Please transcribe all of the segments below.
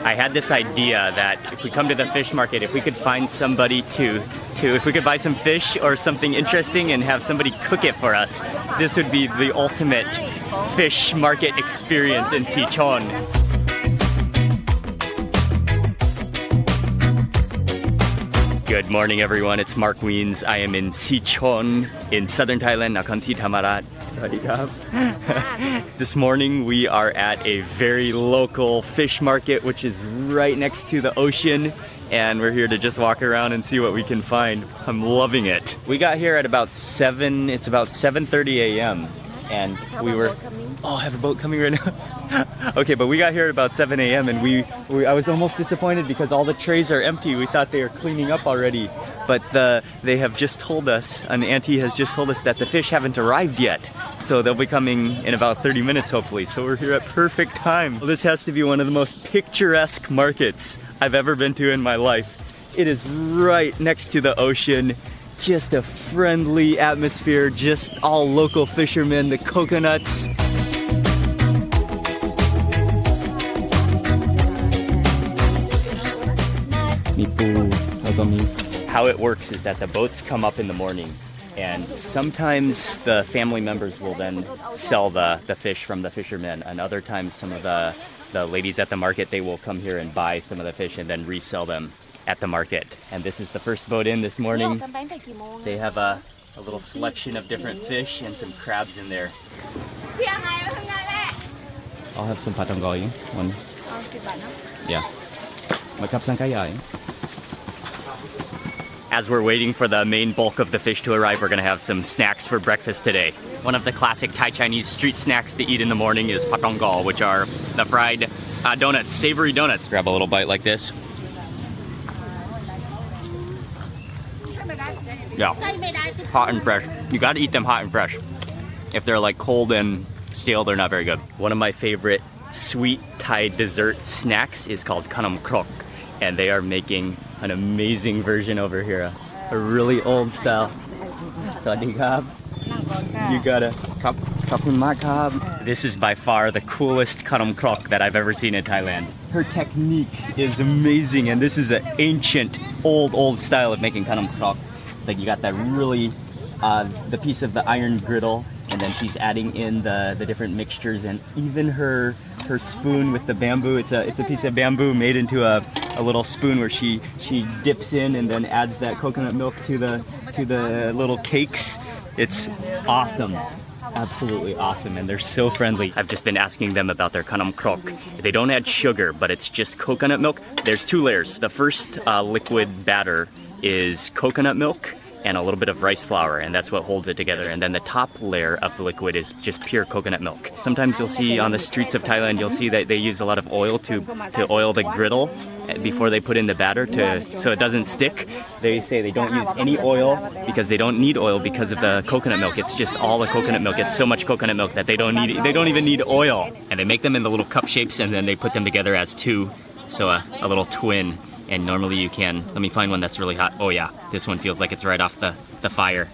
I had this idea that if we come to the fish market, if we could find somebody if we could buy some fish or something interesting and have somebody cook it for us, this would be the ultimate fish market experience in Sichuan. Good morning, everyone. It's Mark Wiens. I am in Sichuan in southern Thailand, Nakhon Si Thammarat. This morning we are at a very local fish market, which is right next to the ocean, and we're here to just walk around and see what we can find. I'm loving it. We got here at about 7, it's about 7:30 a.m. and we were, oh, I have a boat coming right now. Okay, but we got here at about 7 a.m. and I was almost disappointed because all the trays are empty. We thought they were cleaning up already, but they have just told us, an auntie has just told us that the fish haven't arrived yet. So they'll be coming in about 30 minutes hopefully. So we're here at perfect time. This has to be one of the most picturesque markets I've ever been to in my life. It is right next to the ocean. Just a friendly atmosphere, just all local fishermen, the coconuts. How it works is that the boats come up in the morning, and sometimes the family members will then sell the fish from the fishermen, and other times some of the ladies at the market, they will come here and buy some of the fish and then resell them at the market. And this is the first boat in this morning. They have a little selection of different fish and some crabs in there. I'll have some patanggoy. One. Yeah. As we're waiting for the main bulk of the fish to arrive, we're gonna have some snacks for breakfast today. One of the classic Thai Chinese street snacks to eat in the morning is patanggoy, which are the fried donuts, savory donuts. Grab a little bite like this. Yeah, hot and fresh. You gotta eat them hot and fresh. If they're like cold and stale, they're not very good. One of my favorite sweet Thai dessert snacks is called khanam krok, and they are making an amazing version over here, a really old style. Sawadee krab. You gotta This is by far the coolest khanam krok that I've ever seen in Thailand. Her technique is amazing, and this is an ancient, old style of making khanam krok. Like, you got that really, the piece of the iron griddle, and then she's adding in the different mixtures, and even her spoon with the bamboo. It's a piece of bamboo made into a little spoon where she dips in and then adds that coconut milk to the little cakes. It's awesome. Absolutely awesome, and they're so friendly. I've just been asking them about their khanam krok. They don't add sugar, but it's just coconut milk. There's 2 layers. The first liquid batter is coconut milk and a little bit of rice flour, and that's what holds it together. And then the top layer of the liquid is just pure coconut milk. Sometimes you'll see on the streets of Thailand, you'll see that they use a lot of oil to oil the griddle before they put in the batter so it doesn't stick. They say they don't use any oil because they don't need oil because of the coconut milk. It's just all the coconut milk. It's so much coconut milk that they don't even need oil. And they make them in the little cup shapes, and then they put them together as 2, so a little twin. And normally you can, let me find one that's really hot. Oh yeah, this one feels like it's right off the fire.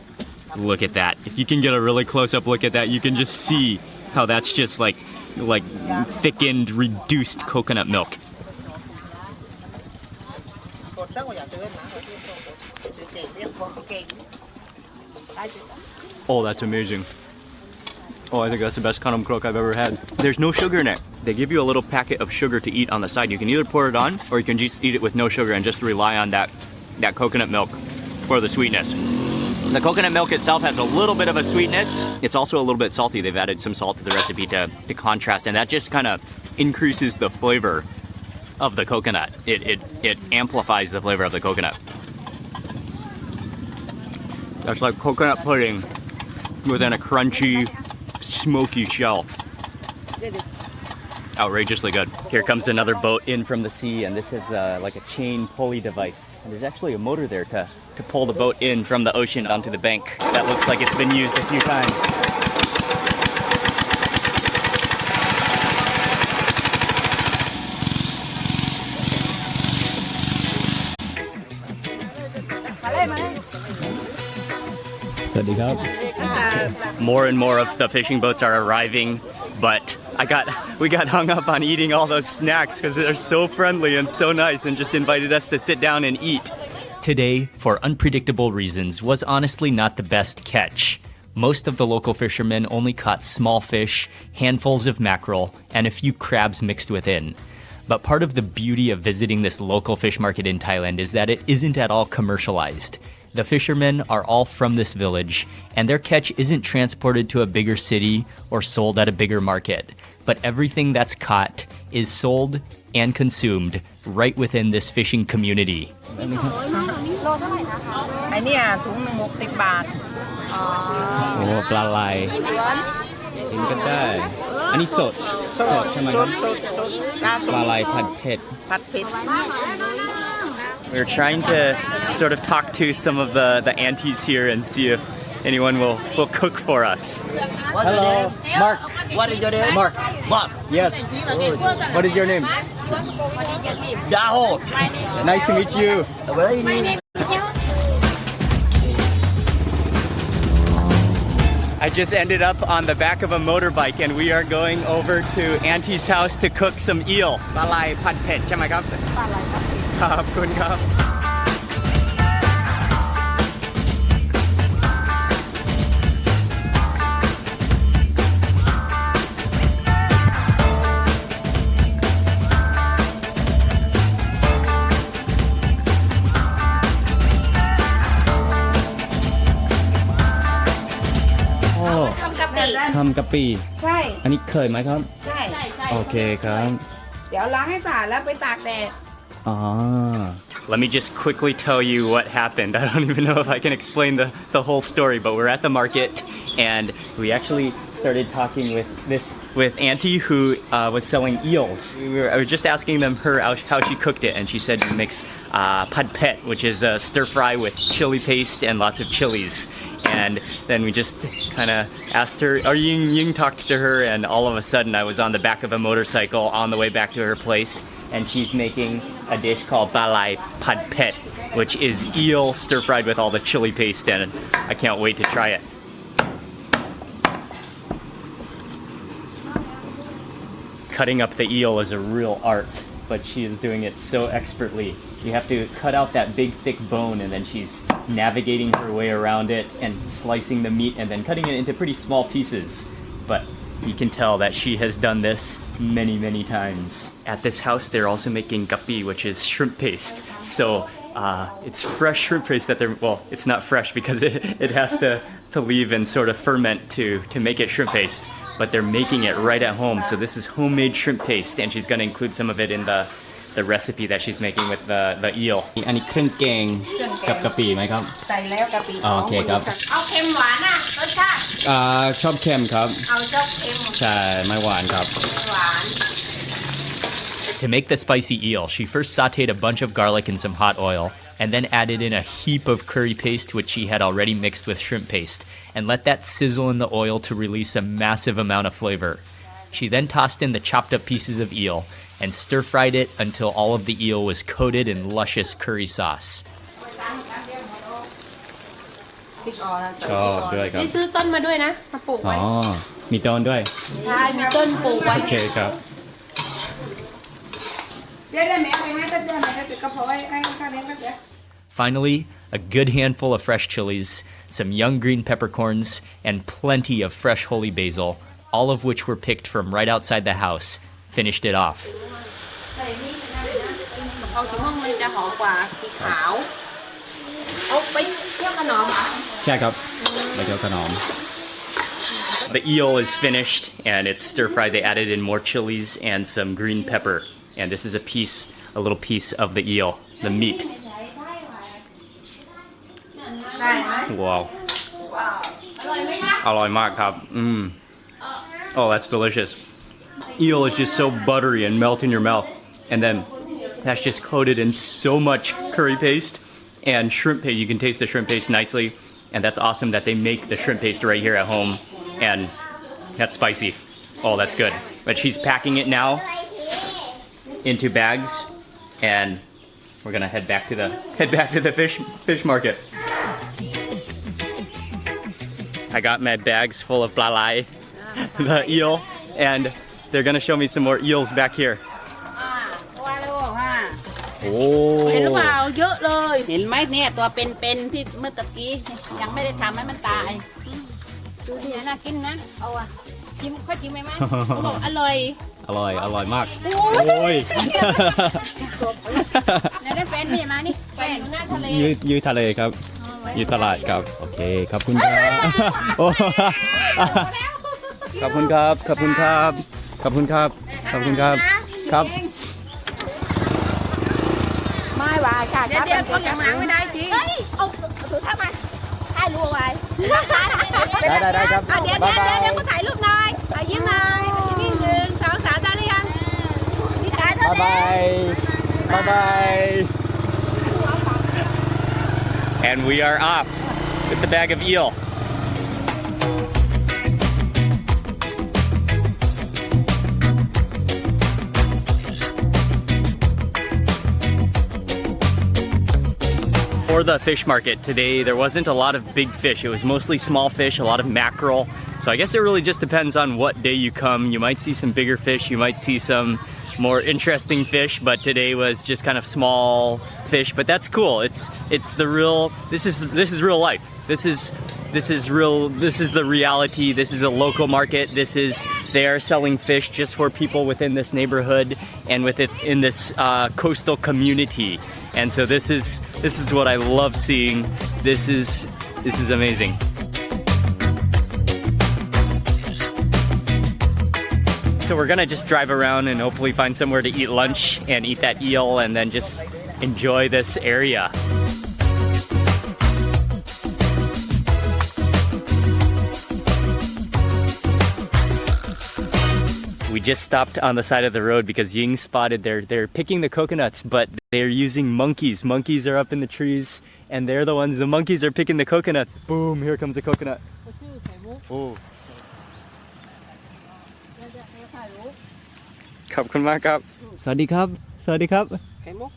Look at that. If you can get a really close-up look at that, you can just see how that's just like thickened, reduced coconut milk. Oh, that's amazing. Oh, I think that's the best khanam krok I've ever had. There's no sugar in it. They give you a little packet of sugar to eat on the side. You can either pour it on, or you can just eat it with no sugar and just rely on that coconut milk for the sweetness. The coconut milk itself has a little bit of a sweetness. It's also a little bit salty. They've added some salt to the recipe to contrast, and that just kind of increases the flavor of the coconut. It amplifies the flavor of the coconut. That's like coconut pudding within a crunchy, smoky shell. Outrageously good. Here comes another boat in from the sea, and this is like a chain pulley device. And there's actually a motor there to pull the boat in from the ocean onto the bank. That looks like it's been used a few times. More and more of the fishing boats are arriving, but we got hung up on eating all those snacks because they're so friendly and so nice and just invited us to sit down and eat. Today, for unpredictable reasons, was honestly not the best catch. Most of the local fishermen only caught small fish, handfuls of mackerel, and a few crabs mixed within. But part of the beauty of visiting this local fish market in Thailand is that it isn't at all commercialized. The fishermen are all from this village, and their catch isn't transported to a bigger city or sold at a bigger market. But everything that's caught is sold and consumed right within this fishing community. ไอ้เนี่ยถุงหนึ่ง60 บาท โอ้ปลาลายกินกันได้อันนี้สดใช่ไหมครับปลาลายผัดเผ็ด We're trying to sort of talk to some of the aunties here and see if anyone will cook for us. Hello, Mark. What is your name? Mark. Mark. Yes. What is your name? Yahoo. Nice to meet you. I just ended up on the back of a motorbike and we are going over to Auntie's house to cook some eel. ปลาไหลผัดเผ็ดใช่ไหมครับปลาไหลผัดเผ็ดขอบคุณครับ ทำกะปิ ใช่ อันนี้เคยไหมครับ ใช่ โอเคครับ เดี๋ยวล้างให้สะอาดแล้วไปตากแดด Let me just quickly tell you what happened. I don't even know if I can explain the whole story, but we're at the market and we actually started talking with Auntie who was selling eels. I was just asking them how she cooked it, and she said she makes pad pet, which is a stir fry with chili paste and lots of chilies. And then we just kind of asked her, or Ying talked to her, and all of a sudden I was on the back of a motorcycle on the way back to her place, and she's making a dish called balai pad pet, which is eel stir fried with all the chili paste, and I can't wait to try it. Cutting up the eel is a real art, but she is doing it so expertly. You have to cut out that big thick bone and then she's navigating her way around it and slicing the meat and then cutting it into pretty small pieces. But you can tell that she has done this many times. At this house they're also making gappi, which is shrimp paste. So it's fresh shrimp paste that they're, well, it's not fresh because it has to leave and sort of ferment to make it shrimp paste. But they're making it right at home. So this is homemade shrimp paste and she's going to include some of it in the recipe that she's making with the eel. อันนี้เครื่องแกงกับกะปิไหมครับ ใส่แล้วกะปิ โอเคครับ เอาเค็มหวานอ่ะรสชาติ ชอบเค็มครับ เอาชอบเค็ม ใช่ไม่หวานครับ หวาน To make the spicy eel, she first sauteed a bunch of garlic in some hot oil and then added in a heap of curry paste which she had already mixed with shrimp paste and let that sizzle in the oil to release a massive amount of flavor. She then tossed in the chopped up pieces of eel and stir-fried it until all of the eel was coated in luscious curry sauce. ชอบด้วยครับ นี่ซื้อต้นมาด้วยนะมาปลูกไว้ มีต้นด้วย ใช่มีต้นปลูกไว้ โอเคครับ Finally, a good handful of fresh chilies, some young green peppercorns, and plenty of fresh holy basil, all of which were picked from right outside the house, finished it off. เอาสีม่วงมันจะหอมกว่าสีขาว เอาไปเที่ยวขนมเหรอ ใช่ครับไปเที่ยวขนม The eel is finished and it's stir fried. They added in more chilies and some green pepper. And this is a little piece of the eel, the meat. Wow. อร่อยมากครับ Oh, that's delicious. Eel is just so buttery and melt in your mouth. And then that's just coated in so much curry paste and shrimp paste. You can taste the shrimp paste nicely. And that's awesome that they make the shrimp paste right here at home. And that's spicy. Oh, that's good. But she's packing it now into bags. And we're gonna head back to the fish market. I got my bags full of blalai, the eel, and they're gonna show me some more eels back here. ตัวโลค่ะ Oh. เห็นหรือเปล่าเยอะเลย เห็นไหมเนี่ยตัวเป็นๆที่เมื่อตะกี้ยังไม่ได้ทำให้มันตายดูดิน่ากินนะเอาอ่ะชิมค่อยชิมไหมมั้ยเขาบอกอร่อย อร่อยมาก โอ้ย ไหนได้เป็นนี่มานี่เป็นอยู่หน้าทะเล ยืดทะเลครับยืดตลาดครับโอเคขอบคุณครับโอ้ขอบคุณครับขอบคุณครับขอบคุณครับขอบคุณครับครับ ไม่ไหวค่ะเดี๋ยวคนอย่างหลังไม่ได้จริง เฮ้ยเอาถือท่ามาถ่ายรูปไว้ ได้ครับ เดี๋ยวก็ถ่ายรูปหน่อยยิ้มหน่อยยิ้ม1 2 3ได้หรือยังนี่ถ่ายแล้ว บายบาย and we are off with the bag of eel. For the fish market today, there wasn't a lot of big fish. It was mostly small fish, a lot of mackerel. So I guess it really just depends on what day you come. You might see some bigger fish, you might see some more interesting fish, but today was just kind of small fish, but that's cool. It's the real, this is real life. This is the reality. This is a local market. They are selling fish just for people within this neighborhood and in this coastal community. And so this is what I love seeing. This is amazing. So we're gonna just drive around and hopefully find somewhere to eat lunch and eat that eel and then just enjoy this area. We just stopped on the side of the road because Ying spotted they're picking the coconuts, but they're using monkeys. Monkeys are up in the trees and they're the monkeys are picking the coconuts. Boom, here comes a coconut. Oh. ขอบคุณมากครับสวัสดีครับสวัสดีครับไข่มุก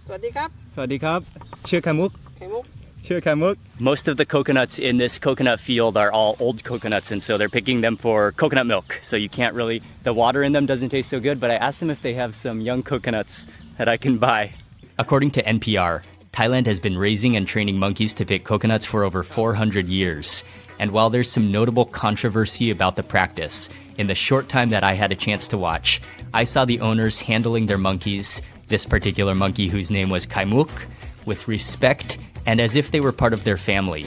สวัสดีครับสวัสดีครับชื่อไข่มุกไข่มุกชื่อไข่มุก Most of the coconuts in this coconut field are all old coconuts and so they're picking them for coconut milk so you can't really the water in them doesn't taste so good but I asked them if they have some young coconuts that I can buy. According to NPR, Thailand has been raising and training monkeys to pick coconuts for over 400 years. And while there's some notable controversy about the practice, in the short time that I had a chance to watch, I saw the owners handling their monkeys, this particular monkey whose name was Kaimuk, with respect and as if they were part of their family.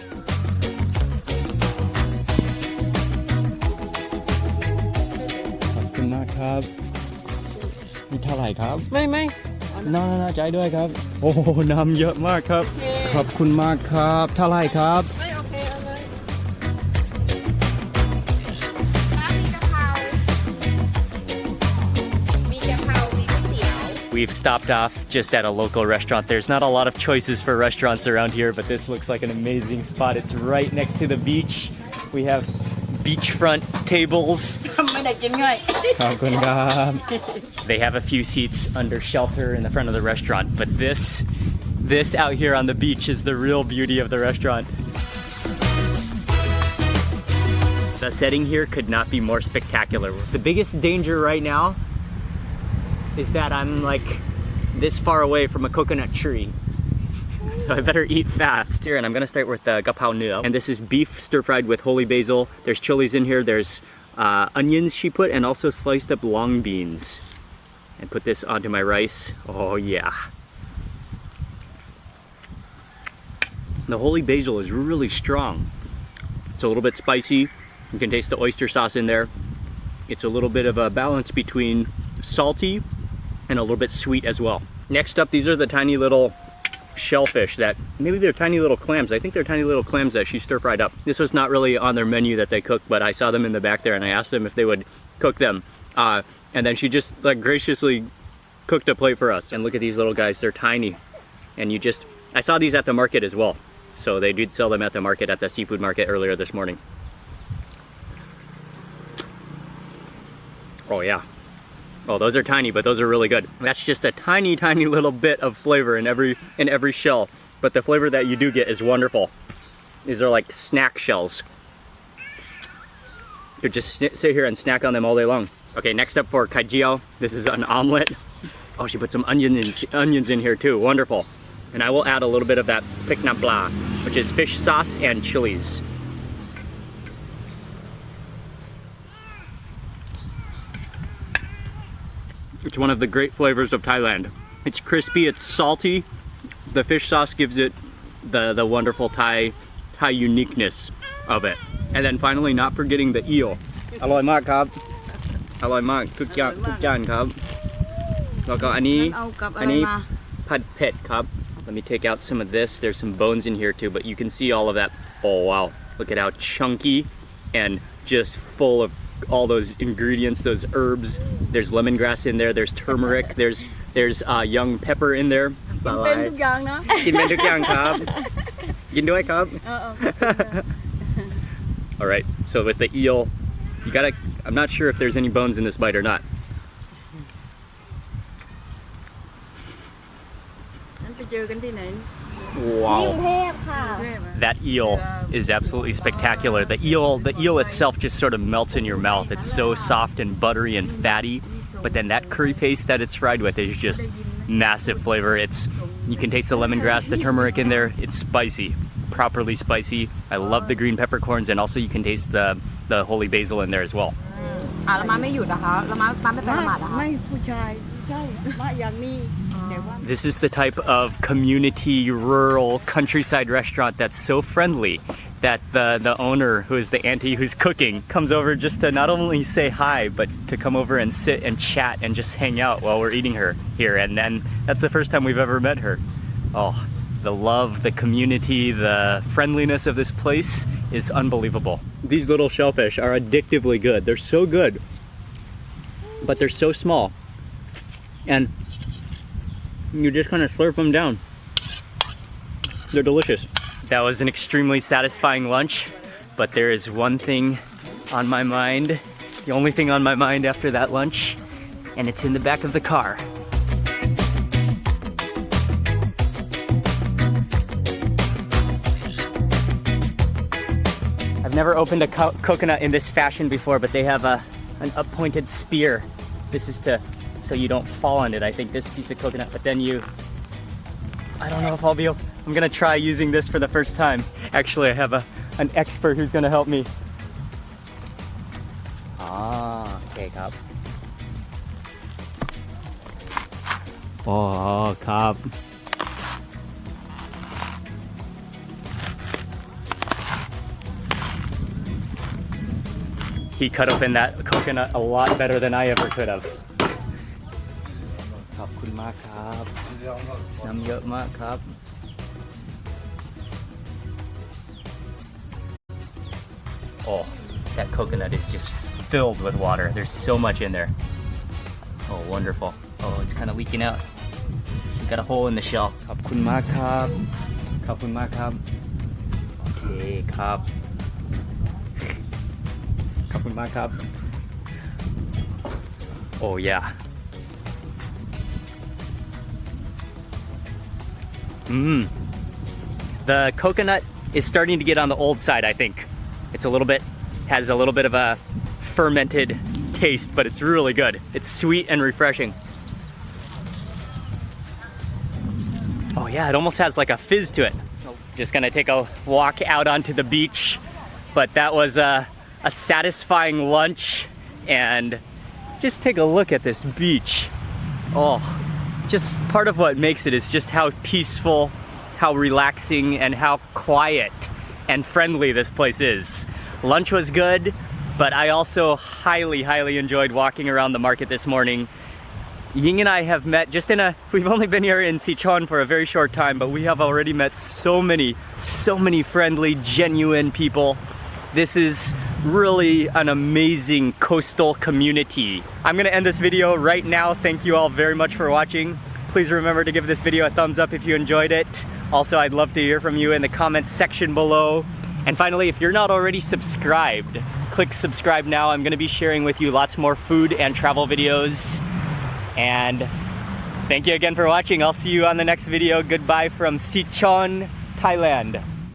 We've stopped off just at a local restaurant. There's not a lot of choices for restaurants around here, but this looks like an amazing spot. It's right next to the beach. We have beachfront tables. They have a few seats under shelter in the front of the restaurant, but this out here on the beach is the real beauty of the restaurant. The setting here could not be more spectacular. The biggest danger right now is that I'm like this far away from a coconut tree. So I better eat fast. Here, and I'm gonna start with gapao nua. And this is beef stir-fried with holy basil. There's chilies in here, there's onions she put, and also sliced up long beans. And put this onto my rice. Oh yeah. The holy basil is really strong. It's a little bit spicy. You can taste the oyster sauce in there. It's a little bit of a balance between salty and a little bit sweet as well. Next up, these are the tiny little shellfish that, maybe they're tiny little clams. I think they're tiny little clams that she stir-fried up. This was not really on their menu that they cooked, but I saw them in the back there and I asked them if they would cook them. And then she just like graciously cooked a plate for us. And look at these little guys, they're tiny. And I saw these at the market as well. So they did sell them at the market, at the seafood market earlier this morning. Oh yeah. Oh, those are tiny, but those are really good. That's just a tiny, tiny little bit of flavor in every shell. But the flavor that you do get is wonderful. These are like snack shells. Could just sit here and snack on them all day long. Okay, next up for kaijiao. This is an omelet. Oh, she put some onions in here too. Wonderful. And I will add a little bit of that pik na bla, which is fish sauce and chilies. It's one of the great flavors of Thailand. It's crispy, it's salty. The fish sauce gives it the wonderful Thai uniqueness of it. And then finally, not forgetting the eel. อร่อยมากครับ อร่อยมากทุกอย่างครับ แล้วก็อันนี้ผัดเผ็ดครับ Let me take out some of this. There's some bones in here too, but you can see all of that. Oh wow, look at how chunky and just full of all those ingredients, those herbs. There's lemongrass in there, there's turmeric, there's young pepper in there. เป็นทุกอย่างนะ กินเป็นทุกอย่างครับ กินด้วยครับ All right, so with the eel, you gotta, I'm not sure if there's any bones in this bite or not. Wow, that eel is absolutely spectacular. The eel itself just sort of melts in your mouth. It's so soft and buttery and fatty, but then that curry paste that it's fried with is just massive flavor. You can taste the lemongrass, the turmeric in there. It's spicy, properly spicy. I love the green peppercorns, and also you can taste the holy basil in there as well. แล้วมาไม่หยุดนะคะแล้วมาไม่ไปละหมาดนะคะไม่ผู้ชายใช่มาอย่างนี้ This is the type of community, rural, countryside restaurant that's so friendly that the owner, who is the auntie who's cooking, comes over just to not only say hi, but to come over and sit and chat and just hang out while we're eating her here. And then that's the first time we've ever met her. Oh, the love, the community, the friendliness of this place is unbelievable. These little shellfish are addictively good. They're so good, but they're so small. And you just kind of slurp them down. They're delicious. That was an extremely satisfying lunch, but there is one thing on my mind, the only thing on my mind after that lunch, and it's in the back of the car. I've never opened a coconut in this fashion before, but they have an up-pointed spear. This is so you don't fall on it. I think this piece of coconut, but then I don't know if I'll be able, I'm gonna try using this for the first time. Actually, I have an expert who's gonna help me. Okay, ครับ ครับ He cut open that coconut a lot better than I ever could have. ขอบคุณมากครับน้ำเยอะมากครับ Oh, that coconut is just filled with water. There's so much in there. Oh, wonderful. Oh, it's kind of leaking out. You got a hole in the shell. ขอบคุณมากครับ ขอบคุณมากครับ Okay, ครับ ขอบคุณมากครับ Oh, yeah. The coconut is starting to get on the old side, I think. It's has a little bit of a fermented taste, but it's really good. It's sweet and refreshing. Oh yeah, it almost has like a fizz to it. Just gonna take a walk out onto the beach, but that was a satisfying lunch, and just take a look at this beach. Oh. Just part of what makes it is just how peaceful, how relaxing, and how quiet and friendly this place is. Lunch was good, but I also highly enjoyed walking around the market this morning. Ying and I have met we've only been here in Sichuan for a very short time, but we have already met so many friendly, genuine people. This is really an amazing coastal community. I'm gonna end this video right now. Thank you all very much for watching. Please remember to give this video a thumbs up if you enjoyed it. Also, I'd love to hear from you in the comments section below. And finally, if you're not already subscribed, click subscribe now. I'm gonna be sharing with you lots more food and travel videos. And thank you again for watching. I'll see you on the next video. Goodbye from Sichuan, Thailand.